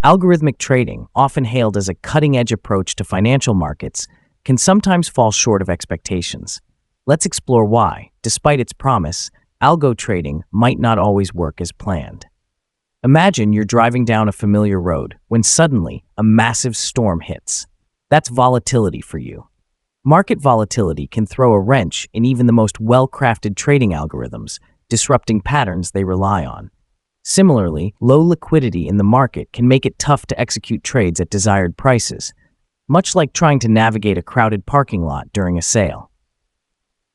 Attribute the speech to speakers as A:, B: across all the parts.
A: Algorithmic trading, often hailed as a cutting-edge approach to financial markets, can sometimes fall short of expectations. Let's explore why, despite its promise, algo trading might not always work as planned. Imagine you're driving down a familiar road when suddenly a massive storm hits. That's volatility for you. Market volatility can throw a wrench in even the most well-crafted trading algorithms, disrupting patterns they rely on. Similarly, low liquidity in the market can make it tough to execute trades at desired prices, much like trying to navigate a crowded parking lot during a sale.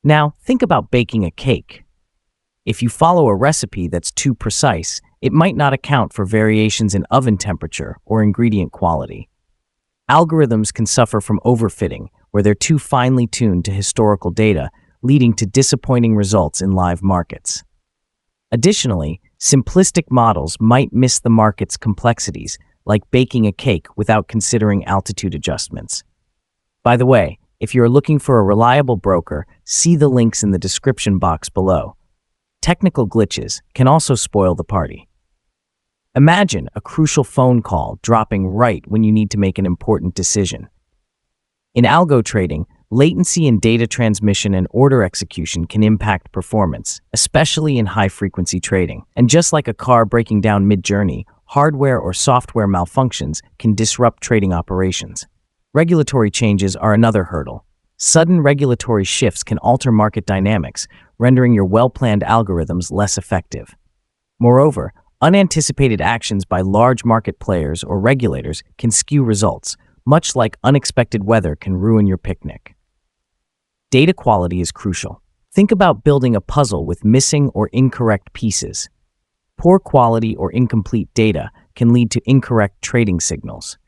A: Now, think about baking a cake. If you follow a recipe that's too precise, it might not account for variations in oven temperature or ingredient quality. Algorithms can suffer from overfitting, where they're too finely tuned to historical data, leading to disappointing results in live markets. Additionally, simplistic models might miss the market's complexities, like baking a cake without considering altitude adjustments. By the way, if you're looking for a reliable broker, see the links in the description box below. Technical glitches can also spoil the party. Imagine a crucial phone call dropping right when you need to make an important decision. In algo trading, latency in data transmission and order execution can impact performance, especially in high-frequency trading. And just like a car breaking down mid-journey, hardware or software malfunctions can disrupt trading operations. Regulatory changes are another hurdle. Sudden regulatory shifts can alter market dynamics, rendering your well-planned algorithms less effective. Moreover, unanticipated actions by large market players or regulators can skew results, much like unexpected weather can ruin your picnic. Data quality is crucial. Think about building a puzzle with missing or incorrect pieces. Poor quality or incomplete data can lead to incorrect trading signals.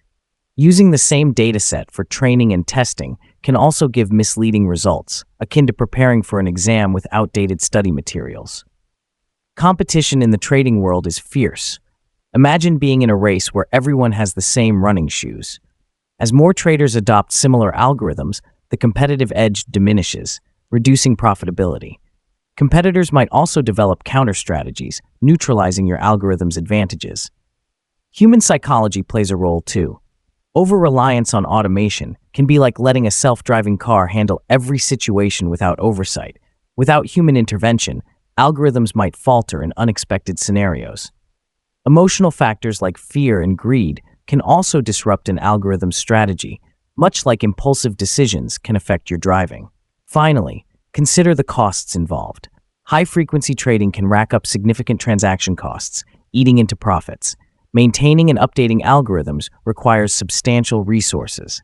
A: Using the same dataset for training and testing can also give misleading results, akin to preparing for an exam with outdated study materials. Competition in the trading world is fierce. Imagine being in a race where everyone has the same running shoes. As more traders adopt similar algorithms, the competitive edge diminishes, reducing profitability. Competitors might also develop counter-strategies, neutralizing your algorithm's advantages. Human psychology plays a role too. Over-reliance on automation can be like letting a self-driving car handle every situation without oversight. Without human intervention, algorithms might falter in unexpected scenarios. Emotional factors like fear and greed can also disrupt an algorithm's strategy, much like impulsive decisions can affect your driving. Finally, consider the costs involved. High-frequency trading can rack up significant transaction costs, eating into profits. Maintaining and updating algorithms requires substantial resources.